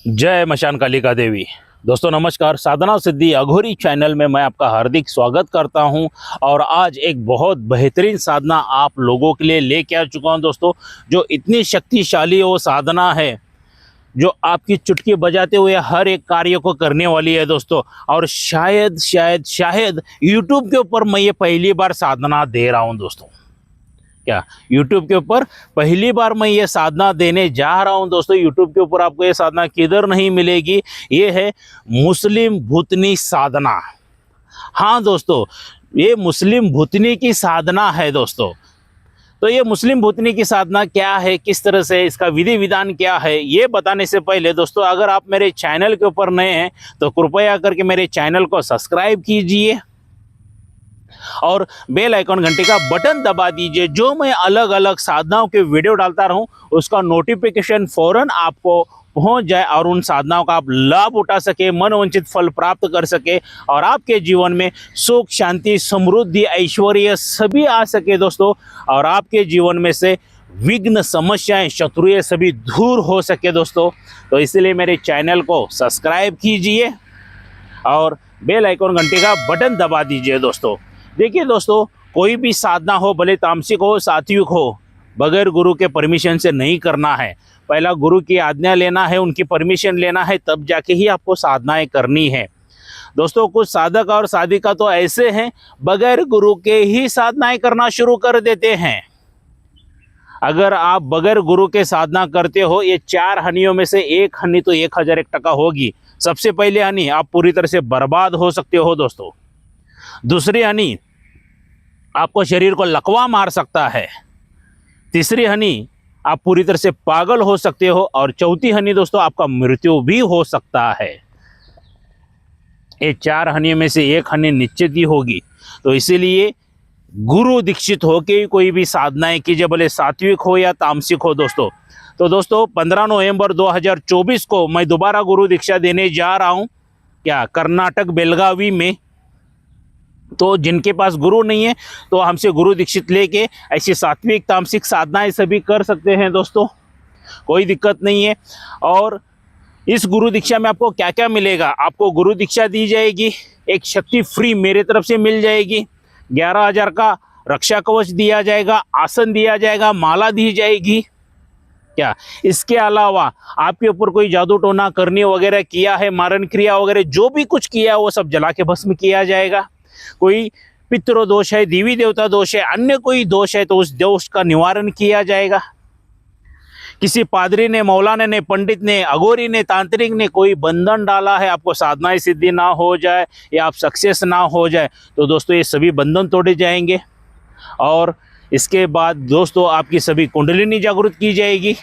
जय मशान कालिका देवी। दोस्तों नमस्कार। साधना सिद्धि अघोरी चैनल में मैं आपका हार्दिक स्वागत करता हूं और आज एक बहुत बेहतरीन साधना आप लोगों के लिए लेके आ चुका हूं दोस्तों, जो इतनी शक्तिशाली वो साधना है जो आपकी चुटकी बजाते हुए हर एक कार्य को करने वाली है दोस्तों। और शायद YouTube के ऊपर मैं ये पहली बार साधना दे रहा हूं दोस्तों। क्या YouTube के ऊपर पहली बार मैं ये साधना देने जा रहा हूं दोस्तों। YouTube के ऊपर आपको ये साधना किधर नहीं मिलेगी। ये है मुस्लिम भूतनी साधना। हाँ दोस्तों, ये मुस्लिम भूतनी की साधना है दोस्तों। तो ये मुस्लिम भूतनी की साधना क्या है, किस तरह से इसका विधि विधान क्या है, ये बताने से पहले दोस्तों अगर आप मेरे चैनल के ऊपर नए हैं तो कृपया करके मेरे चैनल को सब्सक्राइब कीजिए और बेल आइकन घंटे का बटन दबा दीजिए। जो मैं अलग अलग साधनाओं के वीडियो डालता रहूं उसका नोटिफिकेशन फौरन आपको पहुंच जाए और उन साधनाओं का आप लाभ उठा सके, मनोवांछित फल प्राप्त कर सके और आपके जीवन में सुख, शांति, समृद्धि, ऐश्वर्य सभी आ सके दोस्तों। और आपके जीवन में से विघ्न, समस्याएं, शत्रुएं सभी दूर हो सके दोस्तों। तो इसलिए मेरे चैनल को सब्सक्राइब कीजिए और बेल आइकन घंटे का बटन दबा दीजिए दोस्तों। देखिए दोस्तों, कोई भी साधना हो, भले तामसिक हो, सात्विक हो, बगैर गुरु के परमिशन से नहीं करना है। पहला गुरु की आज्ञा लेना है, उनकी परमिशन लेना है, तब जाके ही आपको साधनाएं करनी है दोस्तों। कुछ साधक और साधिका तो ऐसे हैं बगैर गुरु के ही साधनाएं करना शुरू कर देते हैं। अगर आप बगैर गुरु के साधना करते हो, ये 4 हनियों में से एक हनी तो 1001% होगी। सबसे पहले हनी, आप पूरी तरह से बर्बाद हो सकते हो दोस्तों। दूसरी हनी, आपको शरीर को लकवा मार सकता है। तीसरी हनी, आप पूरी तरह से पागल हो सकते हो। और चौथी हनी दोस्तों, आपका मृत्यु भी हो सकता है। ये 4 हनी में से एक हनी निश्चित ही होगी। तो इसीलिए गुरु दीक्षित होके ही कोई भी साधनाएं कीजिए, भले सात्विक हो या तामसिक हो दोस्तों। तो दोस्तों 15 नवंबर 2024 को मैं दोबारा गुरु दीक्षा देने जा रहा हूं, क्या कर्नाटक बेलगावी में। तो जिनके पास गुरु नहीं है तो हमसे गुरु दीक्षित लेके ऐसी सात्विक तामसिक साधनाएं सभी कर सकते हैं दोस्तों, कोई दिक्कत नहीं है। और इस गुरु दीक्षा में आपको क्या क्या मिलेगा, आपको गुरु दीक्षा दी जाएगी, एक शक्ति फ्री मेरे तरफ से मिल जाएगी, 11,000 का रक्षा कवच दिया जाएगा, आसन दिया जाएगा, माला दी जाएगी। क्या इसके अलावा आपके ऊपर कोई जादू टोना करनी वगैरह किया है, मारण क्रिया वगैरह जो भी कुछ किया है वो सब जला के भस्म किया जाएगा। कोई पितृ दोष है, देवी देवता दोष है, अन्य कोई दोष है तो उस दोष का निवारण किया जाएगा। किसी पादरी ने, मौलाना ने, पंडित ने, अघोरी ने, तांत्रिक ने कोई बंधन डाला है, आपको साधनाएं सिद्धि ना हो जाए या आप सक्सेस ना हो जाए, तो दोस्तों ये सभी बंधन तोड़े जाएंगे। और इसके बाद दोस्तों आपकी सभी कुंडलिनी जागृत की जाएगी,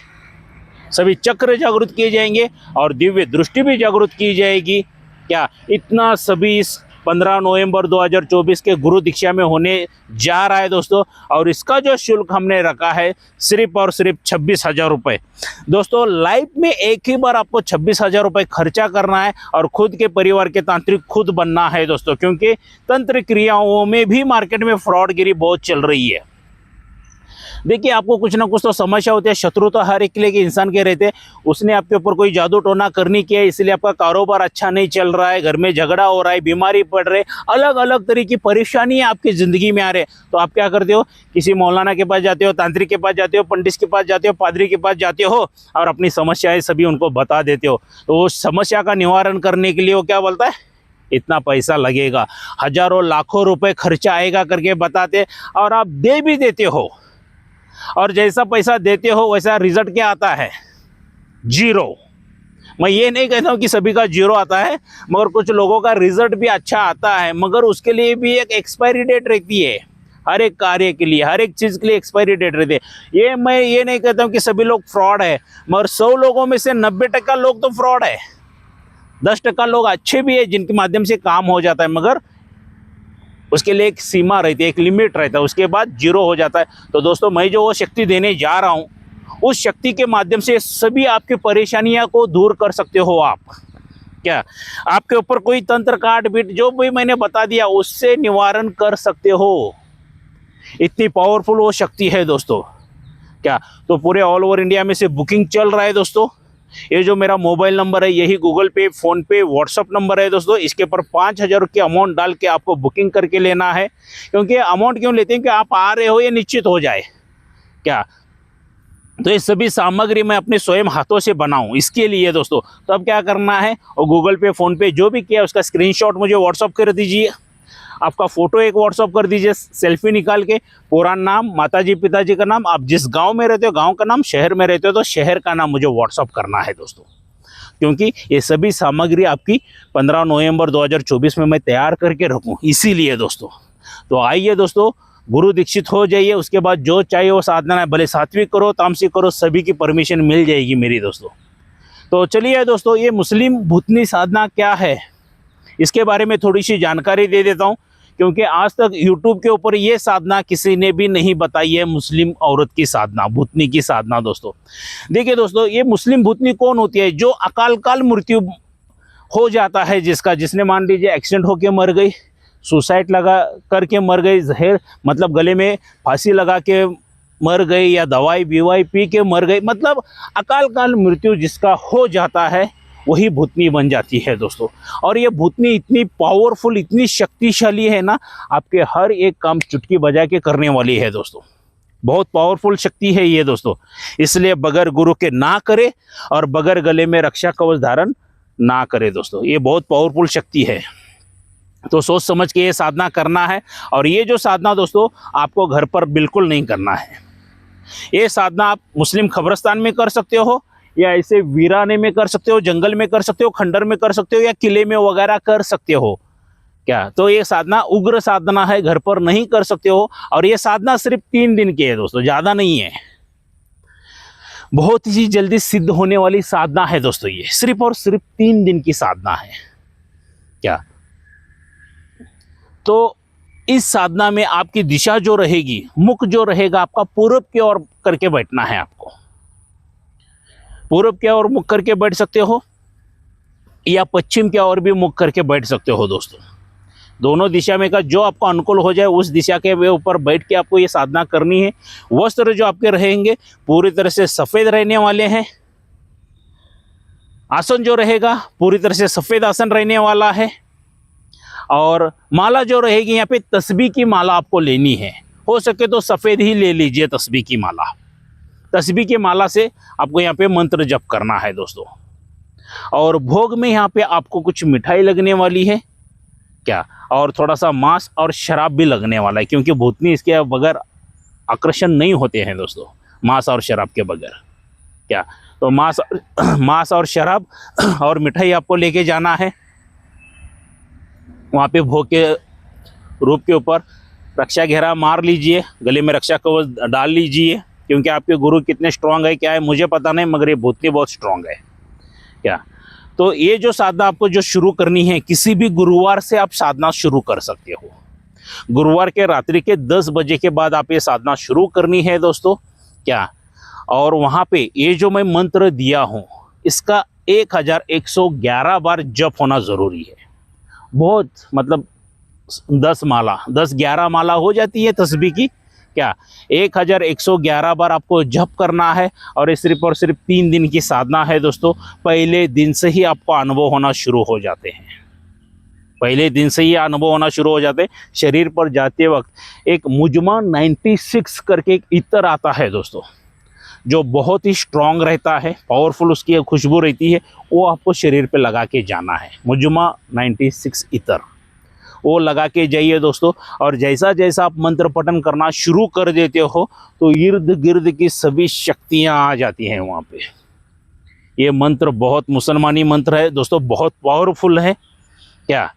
सभी चक्र जागृत किए जाएंगे और दिव्य दृष्टि भी जागृत की जाएगी। क्या इतना सभी इस 15 नवंबर 2024 के गुरु दीक्षा में होने जा रहा है दोस्तों। और इसका जो शुल्क हमने रखा है सिर्फ और सिर्फ 26,000 रुपये दोस्तों। लाइफ में एक ही बार आपको 26,000 रुपये खर्चा करना है और खुद के परिवार के तांत्रिक खुद बनना है दोस्तों, क्योंकि तंत्र क्रियाओं में भी मार्केट में फ्रॉडगिरी बहुत चल रही है। देखिए, आपको कुछ ना कुछ तो समस्या होती है, शत्रु तो हर एक के लिए इंसान के रहते हैं। उसने आपके ऊपर कोई जादू टोना करनी किया है, इसलिए आपका कारोबार अच्छा नहीं चल रहा है, घर में झगड़ा हो रहा है, बीमारी पड़ रही है, अलग अलग तरह की परेशानी आपकी ज़िंदगी में आ रहे हैं। तो आप क्या करते हो, किसी मौलाना के पास जाते हो, तांत्रिक के पास जाते हो, पंडित के पास जाते हो, पादरी के पास जाते हो और अपनी समस्याएँ सभी उनको बता देते हो। तो उस समस्या का निवारण करने के लिए वो क्या बोलता है, इतना पैसा लगेगा, हजारों लाखों रुपए खर्चा आएगा करके बताते, और आप दे भी देते हो। और जैसा पैसा देते हो वैसा रिजल्ट क्या आता है, 0। मैं ये नहीं कहता हूँ कि सभी का 0 आता है, मगर कुछ लोगों का रिजल्ट भी अच्छा आता है, मगर उसके लिए भी एक एक्सपायरी डेट रहती है। हर एक कार्य के लिए, हर एक चीज़ के लिए एक्सपायरी डेट रहती है। मैं ये नहीं कहता हूँ कि सभी लोग फ्रॉड है, मगर 100 लोगों में से 90% लोग तो फ्रॉड है। 10% लोग अच्छे भी है जिनके माध्यम से काम हो जाता है, मगर उसके लिए एक सीमा रहती है, एक लिमिट रहता है, उसके बाद 0 हो जाता है। तो दोस्तों मैं जो वो शक्ति देने जा रहा हूँ, उस शक्ति के माध्यम से सभी आपकी परेशानियां को दूर कर सकते हो आप। क्या आपके ऊपर कोई तंत्र काट पीट जो भी मैंने बता दिया उससे निवारण कर सकते हो। इतनी पावरफुल वो शक्ति है दोस्तों। क्या तो पूरे ऑल ओवर इंडिया में से बुकिंग चल रहा है दोस्तों। ये जो मेरा मोबाइल नंबर है यही गूगल पे, फ़ोन पे, व्हाट्सअप नंबर है दोस्तों। इसके ऊपर 5,000 की अमाउंट डाल के आपको बुकिंग करके लेना है। क्योंकि अमाउंट क्यों लेते हैं कि आप आ रहे हो ये निश्चित हो जाए क्या। तो ये सभी सामग्री मैं अपने स्वयं हाथों से बनाऊं इसके लिए दोस्तों। तो अब क्या करना है, और गूगल पे, फ़ोन पे जो भी किया उसका स्क्रीनशॉट मुझे व्हाट्सअप कर दीजिए। आपका फ़ोटो एक व्हाट्सअप कर दीजिए सेल्फी निकाल के, पूरा नाम, माताजी पिताजी का नाम, आप जिस गांव में रहते हो गांव का नाम, शहर में रहते हो तो शहर का नाम मुझे व्हाट्सअप करना है दोस्तों। क्योंकि ये सभी सामग्री आपकी 15 नवंबर 2024 में मैं तैयार करके रखूँ इसीलिए दोस्तों। तो आइए दोस्तों, गुरु दीक्षित हो जाइए। उसके बाद जो चाहिए वो साधना है, भले सात्विक करो तामसिक करो, सभी की परमिशन मिल जाएगी मेरी दोस्तों। तो चलिए दोस्तों, ये मुस्लिम भूतनी साधना क्या है इसके बारे में थोड़ी सी जानकारी दे देता हूँ। क्योंकि आज तक YouTube के ऊपर ये साधना किसी ने भी नहीं बताई है, मुस्लिम औरत की साधना, भूतनी की साधना दोस्तों। देखिए दोस्तों, ये मुस्लिम भूतनी कौन होती है? जो अकाल काल मृत्यु हो जाता है जिसका, जिसने मान लीजिए एक्सीडेंट होके मर गई, सुसाइड लगा करके मर गई, जहर मतलब गले में फांसी लगा के मर गई, या दवाई बिवाई पी के मर गई, मतलब अकाल काल मृत्यु जिसका हो जाता है वही भूतनी बन जाती है दोस्तों। और ये भूतनी इतनी पावरफुल, इतनी शक्तिशाली है ना, आपके हर एक काम चुटकी बजा के करने वाली है दोस्तों। बहुत पावरफुल शक्ति है ये दोस्तों। इसलिए बगैर गुरु के ना करे और बगैर गले में रक्षा कवच धारण ना करे दोस्तों। ये बहुत पावरफुल शक्ति है। तो सोच समझ के ये साधना करना है। और ये जो साधना दोस्तों आपको घर पर बिल्कुल नहीं करना है। ये साधना आप मुस्लिम कब्रिस्तान में कर सकते हो, या ऐसे वीराने में कर सकते हो, जंगल में कर सकते हो, खंडर में कर सकते हो, या किले में वगैरह कर सकते हो क्या। तो ये साधना उग्र साधना है, घर पर नहीं कर सकते हो। और ये साधना सिर्फ 3 दिन की है दोस्तों, ज़्यादा नहीं है। बहुत ही जल्दी सिद्ध होने वाली साधना है दोस्तों। ये सिर्फ और सिर्फ 3 दिन की साधना है क्या। तो इस साधना में आपकी दिशा जो रहेगी, मुख जो रहेगा आपका पूर्व की ओर करके बैठना है। आपको पूर्व की ओर मुख करके बैठ सकते हो, या पश्चिम की ओर भी मुख करके बैठ सकते हो दोस्तों। दोनों दिशा में का जो आपको अनुकूल हो जाए उस दिशा के ऊपर बैठ के आपको ये साधना करनी है। वस्त्र जो आपके रहेंगे पूरी तरह से सफ़ेद रहने वाले हैं। आसन जो रहेगा पूरी तरह से सफ़ेद आसन रहने वाला है। और माला जो रहेगी, यहाँ पे तस्बीह की माला आपको लेनी है। हो सके तो सफ़ेद ही ले लीजिए तस्बीह की माला। तस्बीह की माला से आपको यहाँ पे मंत्र जप करना है दोस्तों। और भोग में यहाँ पे आपको कुछ मिठाई लगने वाली है क्या, और थोड़ा सा मांस और शराब भी लगने वाला है। क्योंकि भूतनी इसके बगैर आकर्षण नहीं होते हैं दोस्तों, मांस और शराब के बगैर क्या। तो मांस और शराब और मिठाई आपको लेके जाना है। वहाँ पे भोग के रूप के ऊपर रक्षा घेरा मार लीजिए, गले में रक्षा कवच डाल लीजिए। क्योंकि आपके गुरु कितने स्ट्रांग है क्या है मुझे पता नहीं, मगर ये भूतनी बहुत स्ट्रांग है क्या। तो ये जो साधना आपको जो शुरू करनी है, किसी भी गुरुवार से आप साधना शुरू कर सकते हो। गुरुवार के रात्रि के 10 बजे के बाद आप ये साधना शुरू करनी है दोस्तों क्या। और वहाँ पे ये जो मैं मंत्र दिया हूँ इसका 1111 बार जप होना ज़रूरी है। बहुत मतलब 10-11 माला हो जाती है तस्बीह की क्या। 1111 बार आपको जप करना है। और ये सिर्फ और सिर्फ 3 दिन की साधना है दोस्तों। पहले दिन से ही आपको अनुभव होना शुरू हो जाते हैं। पहले दिन से ही अनुभव होना शुरू हो जाते हैं। शरीर पर जाते वक्त एक मुजमा 96 करके एक इत्र आता है दोस्तों, जो बहुत ही स्ट्रांग रहता है, पावरफुल उसकी खुशबू रहती है। वो आपको शरीर पे लगा के जाना है, मुजमा 96 इत्र, वो लगा के जाइए दोस्तों। और जैसा जैसा आप मंत्र पठन करना शुरू कर देते हो तो इर्द गिर्द की सभी शक्तियाँ आ जाती हैं वहाँ पे। ये मंत्र बहुत मुसलमानी मंत्र है दोस्तों, बहुत पावरफुल है क्या।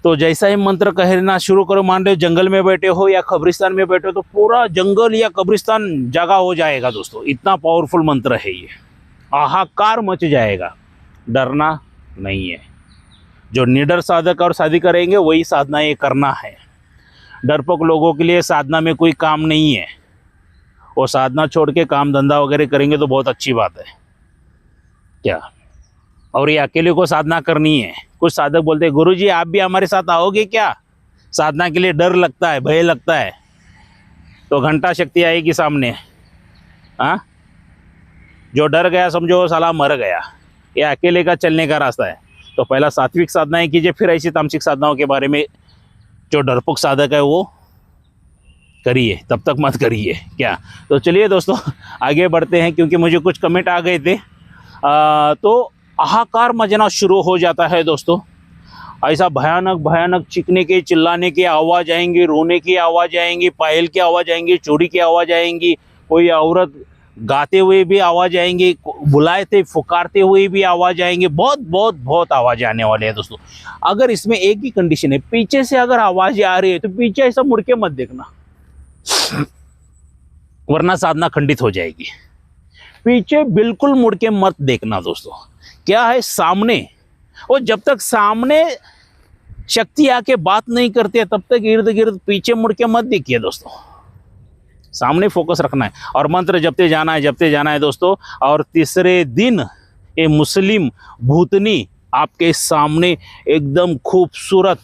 तो जैसा ही मंत्र कहना शुरू करो, मान लो जंगल में बैठे हो या कब्रिस्तान में बैठे हो तो पूरा जंगल या कब्रिस्तान जगह हो जाएगा दोस्तों। इतना पावरफुल मंत्र है ये, हाहाकार मच जाएगा। डरना नहीं है। जो निडर साधक और साधिका रहेंगे वही साधना ये करना है। डरपोक लोगों के लिए साधना में कोई काम नहीं है। वो साधना छोड़ के काम धंधा वगैरह करेंगे तो बहुत अच्छी बात है क्या। और ये अकेले को साधना करनी है। कुछ साधक बोलते हैं गुरुजी आप भी हमारे साथ आओगे क्या, साधना के लिए डर लगता है, भय लगता है। तो घंटा शक्ति आएगी सामने। हाँ, जो डर गया समझो साला मर गया, ये अकेले का चलने का रास्ता है। तो पहला सात्विक साधनाएं कीजिए, फिर ऐसी तामसिक साधनाओं के बारे में जो डरपोक साधक है वो करिए, तब तक मत करिए क्या। तो चलिए दोस्तों आगे बढ़ते हैं, क्योंकि मुझे कुछ कमेंट आ गए थे। तो हाहाकार मचना शुरू हो जाता है दोस्तों। ऐसा भयानक भयानक चीखने के, चिल्लाने की आवाज़ आएंगी, रोने की आवाज़ आएंगी, पायल की आवाज़ आएंगी, चोरी की आवाज़ आएंगी, कोई औरत गाते हुए भी आवाज़ आएंगी, बुलाते पुकारते हुए भी आवाज़ आएंगे, बहुत बहुत बहुत आवाज़ आने वाले हैं दोस्तों। अगर इसमें एक ही कंडीशन है, पीछे से अगर आवाज़ आ रही है तो पीछे ऐसा मुड़ के मत देखना, वरना साधना खंडित हो जाएगी। पीछे बिल्कुल मुड़ के मत देखना दोस्तों। क्या है सामने, और जब तक सामने शक्ति आके बात नहीं करती है तब तक इर्द गिर्द पीछे मुड़ के मत देखिए दोस्तों। सामने फोकस रखना है और मंत्र जपते जाना है दोस्तों। और तीसरे दिन ये मुस्लिम भूतनी आपके सामने एकदम खूबसूरत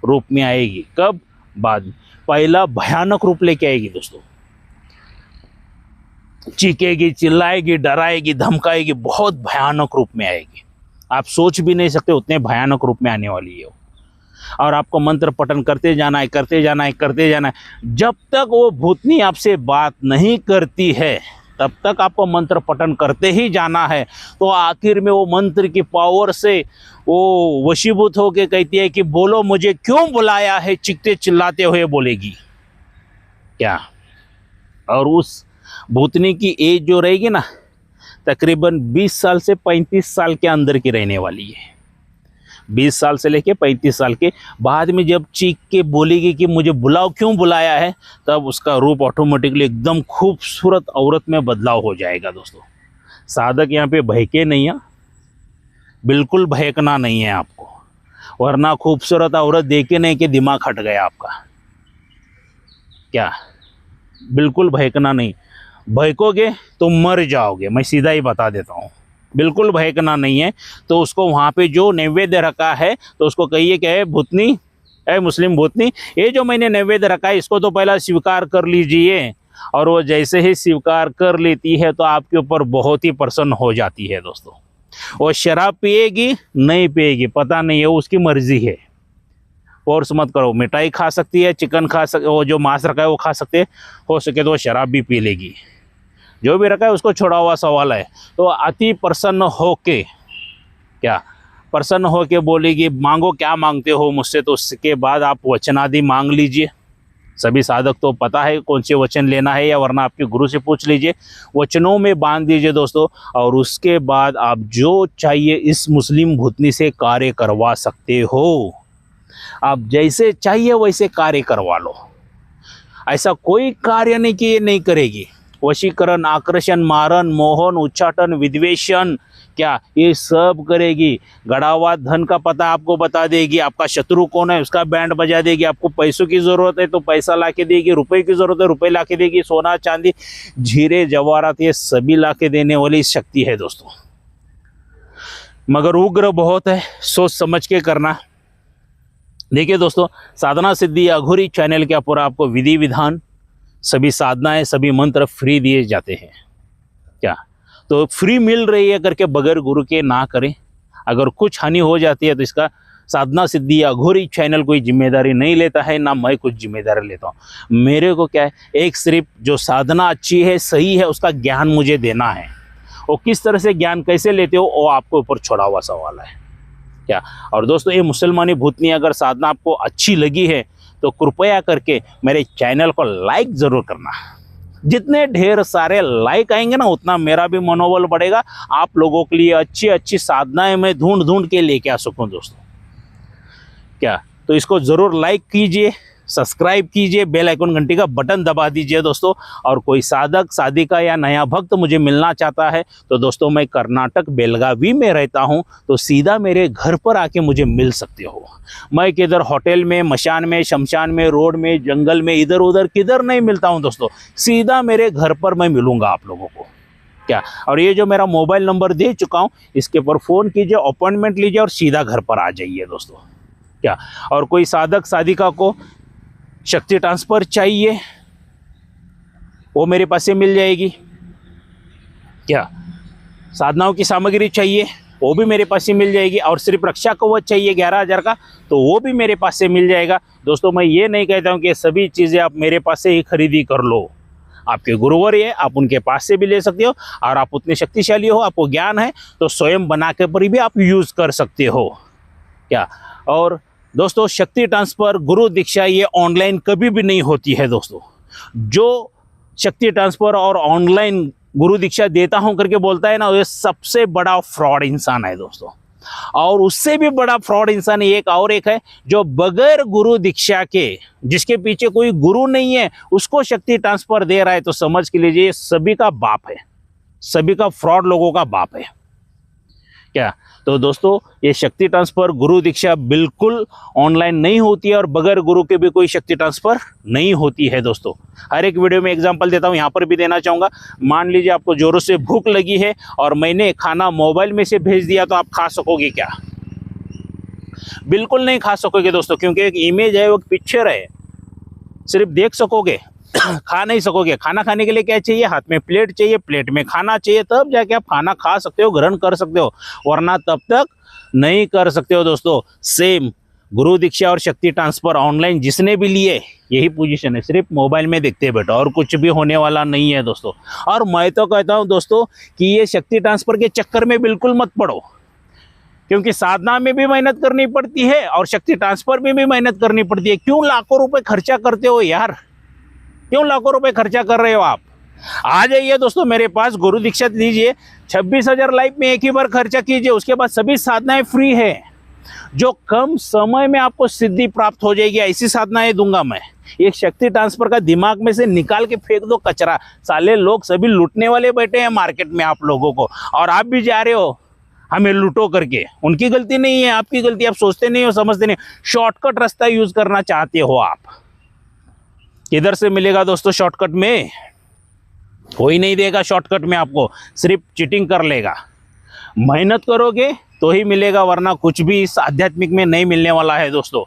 रूप में आएगी। कब? बाद पहला भयानक रूप लेके आएगी दोस्तों। चीखेगी, चिल्लाएगी, डराएगी, धमकाएगी, बहुत भयानक रूप में आएगी। आप सोच भी नहीं सकते उतने भयानक रूप में आने वाली है वो। और आपको मंत्र पठन करते जाना है। जब तक वो भूतनी आपसे बात नहीं करती है तब तक आपको मंत्र पठन करते ही जाना है। तो आखिर में वो मंत्र की पावर से वो वशीभूत होकर कहती है कि बोलो मुझे क्यों बुलाया है, चीखते चिल्लाते हुए बोलेगी क्या। और उस भूतनी की एज जो रहेगी ना, तकरीबन 20 साल से 35 साल के अंदर की रहने वाली है। 20 साल से लेके 35 साल के बाद में जब चीख के बोलेगी कि मुझे बुलाओ, क्यों बुलाया है, तब उसका रूप ऑटोमेटिकली एकदम खूबसूरत औरत में बदलाव हो जाएगा दोस्तों। साधक यहाँ पे भयके नहीं है, बिल्कुल भयकना नहीं है आपको, वरना खूबसूरत औरत देखे नहीं कि दिमाग हट गया आपका क्या। बिल्कुल भयकना नहीं, भयकोगे तो मर जाओगे, मैं सीधा ही बता देता हूँ। बिल्कुल भयकना नहीं है। तो उसको वहाँ पे जो नैवेद्य रखा है तो उसको कहिए कि है भूतनी, है मुस्लिम भूतनी, ये जो मैंने नैवेद्य रखा है इसको तो पहला स्वीकार कर लीजिए। और वो जैसे ही स्वीकार कर लेती है तो आपके ऊपर बहुत ही प्रसन्न हो जाती है दोस्तों। वो शराब पिएगी नहीं पिएगी पता नहीं है, उसकी मर्जी है, फोर्स मत करो। मिठाई खा सकती है, चिकन खा सकती, वो जो मांस रखा है वो खा सकते, हो सके तो वो शराब भी पी लेगी, जो भी रखा है उसको छोड़ा हुआ सवाल है। तो अति प्रसन्न होके क्या, प्रसन्न होके बोलेगी मांगो क्या मांगते हो मुझसे। तो उसके बाद आप वचन आदि मांग लीजिए। सभी साधक तो पता है कौन से वचन लेना है, या वरना आपके गुरु से पूछ लीजिए। वचनों में बांध दीजिए दोस्तों। और उसके बाद आप जो चाहिए इस मुस्लिम भूतनी से कार्य करवा सकते हो। आप जैसे चाहिए वैसे कार्य करवा लो, ऐसा कोई कार्य नहीं कि ये नहीं करेगी। वशीकरण, आकर्षण, मारण, मोहन, उच्चाटन, विद्वेषण, क्या ये सब करेगी। गड़ा हुआ धन का पता आपको बता देगी, आपका शत्रु कौन है उसका बैंड बजा देगी, आपको पैसों की ज़रूरत है तो पैसा ला के देगी, रुपए की ज़रूरत है रुपए ला के देगी, सोना चांदी हीरे जवाहरात ये सभी ला के देने वाली शक्ति है दोस्तों। मगर उग्र बहुत है, सोच समझ के करना। देखिए दोस्तों, साधना सिद्धि अघोरी चैनल के ऊपर आपको विधि विधान, सभी साधनाएं, सभी मंत्र फ्री दिए जाते हैं क्या। तो फ्री मिल रही है करके बगैर गुरु के ना करें। अगर कुछ हानि हो जाती है तो इसका साधना सिद्धि अघोरी चैनल कोई जिम्मेदारी नहीं लेता है, ना मैं कुछ जिम्मेदारी लेता हूँ। मेरे को क्या है, एक सिर्फ जो साधना अच्छी है सही है उसका ज्ञान मुझे देना है। वो किस तरह से ज्ञान कैसे लेते हो वो आपको ऊपर छोड़ा हुआ सवाल है क्या। और दोस्तों, ये मुसलमानी भूतनी अगर साधना आपको अच्छी लगी है तो कृपया करके मेरे चैनल को लाइक ज़रूर करना। जितने ढेर सारे लाइक आएंगे ना उतना मेरा भी मनोबल बढ़ेगा, आप लोगों के लिए अच्छी अच्छी साधनाएं मैं ढूंढ ढूंढ के लेके आ सकूं दोस्तों क्या। तो इसको ज़रूर लाइक कीजिए, सब्सक्राइब कीजिए, बेल आइकन घंटी का बटन दबा दीजिए दोस्तों। और कोई साधक साधिका या नया भक्त मुझे मिलना चाहता है तो दोस्तों मैं कर्नाटक बेलगावी में रहता हूं, तो सीधा मेरे घर पर आके मुझे मिल सकते हो। मैं किधर होटल में, मशान में, शमशान में, रोड में, जंगल में, इधर उधर किधर नहीं मिलता हूं दोस्तों, सीधा मेरे घर पर मैं मिलूंगा आप लोगों को क्या। और ये जो मेरा मोबाइल नंबर दे चुका हूँ इसके ऊपर फ़ोन कीजिए, अपॉइंटमेंट लीजिए और सीधा घर पर आ जाइए दोस्तों क्या। और कोई साधक साधिका को शक्ति ट्रांसफ़र चाहिए वो मेरे पास से मिल जाएगी क्या। साधनाओं की सामग्री चाहिए वो भी मेरे पास से मिल जाएगी, और सिर्फ रक्षा कवच चाहिए 11,000 का तो वो भी मेरे पास से मिल जाएगा। दोस्तों मैं ये नहीं कहता हूँ कि सभी चीज़ें आप मेरे पास से ही खरीदी कर लो, आपके गुरुवर है आप उनके पास से भी ले सकते हो, और आप उतने शक्तिशाली हो, आपको ज्ञान है तो स्वयं बना के पर भी आप यूज़ कर सकते हो क्या। और दोस्तों शक्ति ट्रांसफ़र गुरु दीक्षा ये ऑनलाइन कभी भी नहीं होती है दोस्तों। जो शक्ति ट्रांसफ़र और ऑनलाइन गुरु दीक्षा देता हूं करके बोलता है ना, ये सबसे बड़ा फ्रॉड इंसान है दोस्तों। और उससे भी बड़ा फ्रॉड इंसान एक है जो बगैर गुरु दीक्षा के, जिसके पीछे कोई गुरु नहीं है, उसको शक्ति ट्रांसफ़र दे रहा है, तो समझ के लीजिए सभी का बाप है, सभी का फ्रॉड लोगों का बाप है क्या। तो दोस्तों ये शक्ति ट्रांसफ़र गुरु दीक्षा बिल्कुल ऑनलाइन नहीं होती है, और बगैर गुरु के भी कोई शक्ति ट्रांसफ़र नहीं होती है दोस्तों। हर एक वीडियो में एग्जांपल देता हूँ, यहाँ पर भी देना चाहूँगा। मान लीजिए आपको जोरों से भूख लगी है और मैंने खाना मोबाइल में से भेज दिया, तो आप खा सकोगे क्या? बिल्कुल नहीं खा सकोगे दोस्तों, क्योंकि एक इमेज है, वो पिक्चर है, सिर्फ देख सकोगे खा नहीं सकोगे। खाना खाने के लिए क्या चाहिए? हाथ में प्लेट चाहिए, प्लेट में खाना चाहिए, तब जाके आप खाना खा सकते हो, ग्रहण कर सकते हो, वरना तब तक नहीं कर सकते हो दोस्तों। सेम गुरु दीक्षा और शक्ति ट्रांसफ़र ऑनलाइन जिसने भी लिए यही पोजीशन है, सिर्फ मोबाइल में देखते बैठो, और कुछ भी होने वाला नहीं है दोस्तों। और मैं तो कहता हूँ दोस्तों कि ये शक्ति ट्रांसफ़र के चक्कर में बिल्कुल मत पड़ो, क्योंकि साधना में भी मेहनत करनी पड़ती है और शक्ति ट्रांसफ़र में भी मेहनत करनी पड़ती है। क्यों लाखों रुपए खर्चा करते हो यार, क्यों लाखों रुपए खर्चा कर रहे हो आप? आ जाइए दोस्तों मेरे पास, गुरु दीक्षा दीजिए, 26,000 लाइफ में एक ही बार खर्चा कीजिए, उसके बाद सभी साधनाएं फ्री है, जो कम समय में आपको सिद्धि प्राप्त हो जाएगी, ऐसी साधनाएं दूंगा मैं। एक शक्ति ट्रांसफ़र का दिमाग में से निकाल के फेंक दो कचरा। साले लोग सभी लूटने वाले बैठे हैं मार्केट में आप लोगों को, और आप भी जा रहे हो हमें लूटो करके। उनकी गलती नहीं है, आपकी गलती, आप सोचते नहीं हो, समझते नहीं। शॉर्टकट रास्ता यूज करना चाहते हो आप। किधर से मिलेगा दोस्तों शॉर्टकट में? कोई नहीं देगा शॉर्टकट में आपको, सिर्फ चीटिंग कर लेगा। मेहनत करोगे तो ही मिलेगा, वरना कुछ भी इस आध्यात्मिक में नहीं मिलने वाला है दोस्तों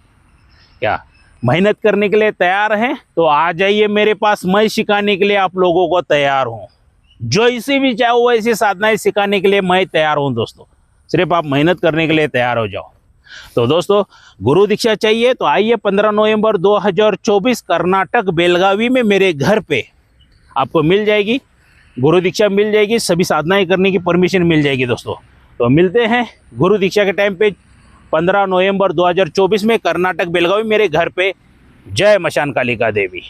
क्या। मेहनत करने के लिए तैयार हैं तो आ जाइए मेरे पास, मैं सिखाने के लिए आप लोगों को तैयार हूँ। जो इसी भी चाहो वैसी साधनाएं सिखाने के लिए मैं तैयार हूँ दोस्तों, सिर्फ आप मेहनत करने के लिए तैयार हो जाओ। तो दोस्तों गुरु दीक्षा चाहिए तो आइए 15 नवंबर 2024 कर्नाटक बेलगावी में मेरे घर पे आपको मिल जाएगी, गुरु दीक्षा मिल जाएगी, सभी साधनाएं करने की परमिशन मिल जाएगी दोस्तों। तो मिलते हैं गुरु दीक्षा के टाइम पे 15 नवंबर 2024 में कर्नाटक बेलगावी मेरे घर पे। जय मशान कालिका देवी।